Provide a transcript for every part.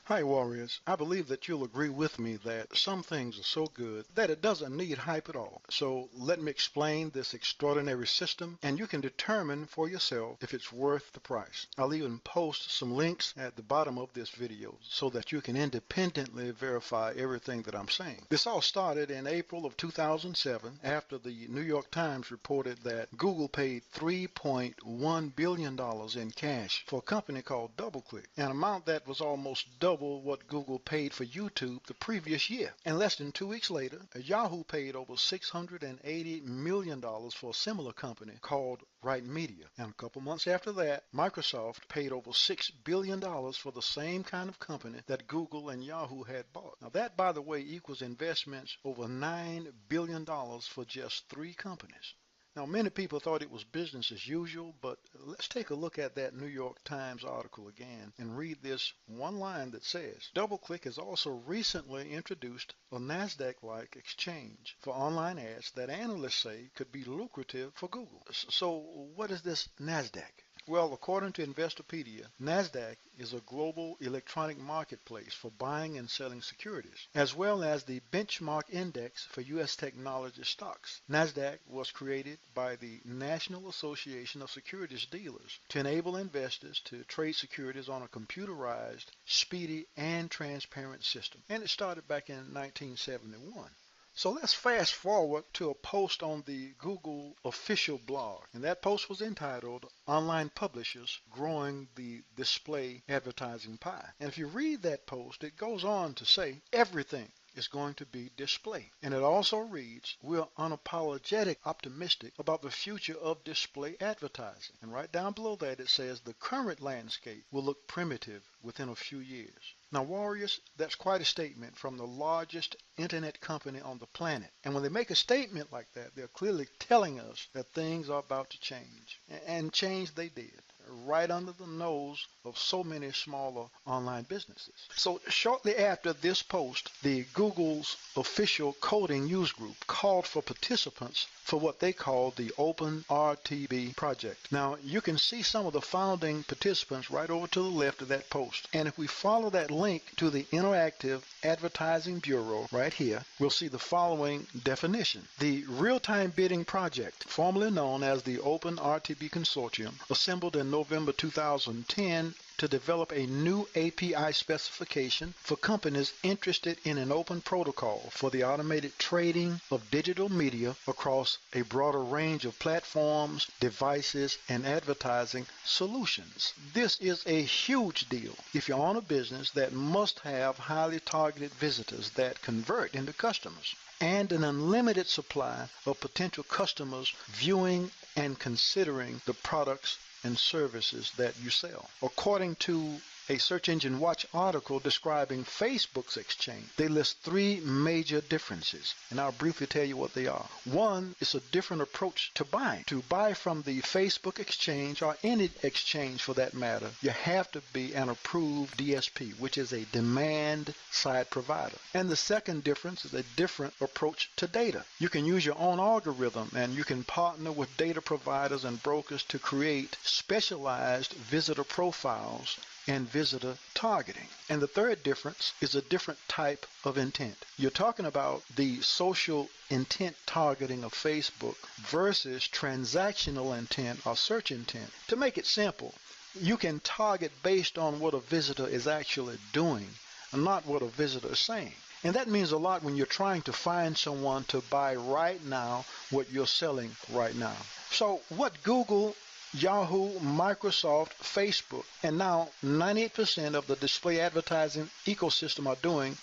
Hi, Warriors. I believe that you'll agree with me that some things are so good that it doesn't need hype at all. So let me explain this extraordinary system, and you can determine for yourself if it's worth the price. I'll even post some links at the bottom of this video so that you can independently verify everything that I'm saying. This all started in April of 2007 after the New York Times reported that Google paid $3.1 billion in cash for a company called DoubleClick, an amount that was almost double what Google paid for YouTube the previous year. And less than 2 weeks later, Yahoo paid over $680 million for a similar company called Right Media. And a couple months after that, Microsoft paid over $6 billion for the same kind of company that Google and Yahoo had bought. Now that, by the way, equals investments over $9 billion for just three companies. Now, many people thought it was business as usual, but let's take a look at that New York Times article again and read this one line that says, DoubleClick has also recently introduced a NASDAQ-like exchange for online ads that analysts say could be lucrative for Google. So what is this NASDAQ? Well, according to Investopedia, NASDAQ is a global electronic marketplace for buying and selling securities, as well as the benchmark index for U.S. technology stocks. NASDAQ was created by the National Association of Securities Dealers to enable investors to trade securities on a computerized, speedy, and transparent system. And it started back in 1971. So let's fast forward to a post on the Google official blog. And that post was entitled, Online Publishers Growing the Display Advertising Pie. And if you read that post, it goes on to say everything is going to be display. And it also reads, we're unapologetic optimistic about the future of display advertising. And right down below that it says the current landscape will look primitive within a few years. Now, Warriors, that's quite a statement from the largest internet company on the planet. And when they make a statement like that, they're clearly telling us that things are about to change. And change they did, right under the nose of so many smaller online businesses. So shortly after this post, the Google's official coding news group called for participants for what they call the Open RTB project. Now, you can see some of the founding participants right over to the left of that post. And if we follow that link to the Interactive Advertising Bureau right here, we'll see the following definition. The Real-Time Bidding Project, formerly known as the Open RTB Consortium, assembled in November 2010 to develop a new API specification for companies interested in an open protocol for the automated trading of digital media across a broader range of platforms, devices, and advertising solutions. This is a huge deal if you own a business that must have highly targeted visitors that convert into customers, and an unlimited supply of potential customers viewing and considering the products and services that you sell. According to a Search Engine Watch article describing Facebook's exchange, they list three major differences, and I'll briefly tell you what they are. One is a different approach to buying. To buy from the Facebook exchange, or any exchange for that matter, you have to be an approved DSP, which is a demand-side provider. And the second difference is a different approach to data. You can use your own algorithm, and you can partner with data providers and brokers to create specialized visitor profiles and visitor targeting. And the third difference is a different type of intent. You're talking about the social intent targeting of Facebook versus transactional intent or search intent. To make it simple, you can target based on what a visitor is actually doing and not what a visitor is saying. And that means a lot when you're trying to find someone to buy right now what you're selling right now. So what Google, Yahoo, Microsoft, Facebook, and now 98% of the display advertising ecosystem are doing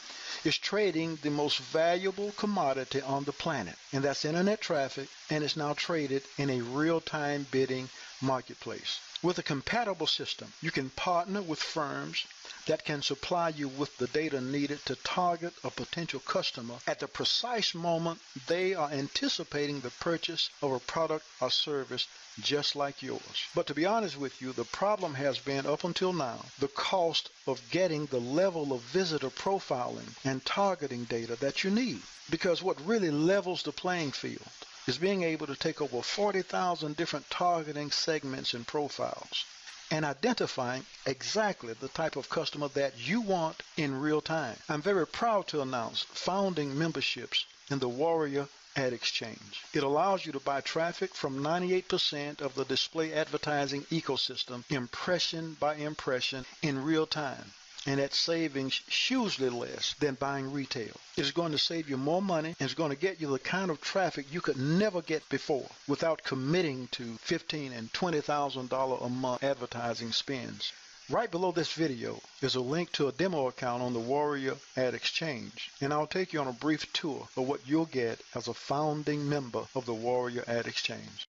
is trading the most valuable commodity on the planet, and that's internet traffic, and it's now traded in a real-time bidding marketplace. With a compatible system, you can partner with firms that can supply you with the data needed to target a potential customer at the precise moment they are anticipating the purchase of a product or service just like yours. But to be honest with you, the problem has been, up until now, the cost of getting the level of visitor profiling and targeting data that you need. Because what really levels the playing field is being able to take over 40,000 different targeting segments and profiles and identifying exactly the type of customer that you want in real time. I'm very proud to announce founding memberships in the Warrior Ad Exchange. It allows you to buy traffic from 98% of the display advertising ecosystem, impression by impression, in real time, and at savings hugely less than buying retail. It's going to save you more money, and it's going to get you the kind of traffic you could never get before without committing to $15,000 and $20,000 a month advertising spends. Right below this video is a link to a demo account on the Warrior Ad Exchange, and I'll take you on a brief tour of what you'll get as a founding member of the Warrior Ad Exchange.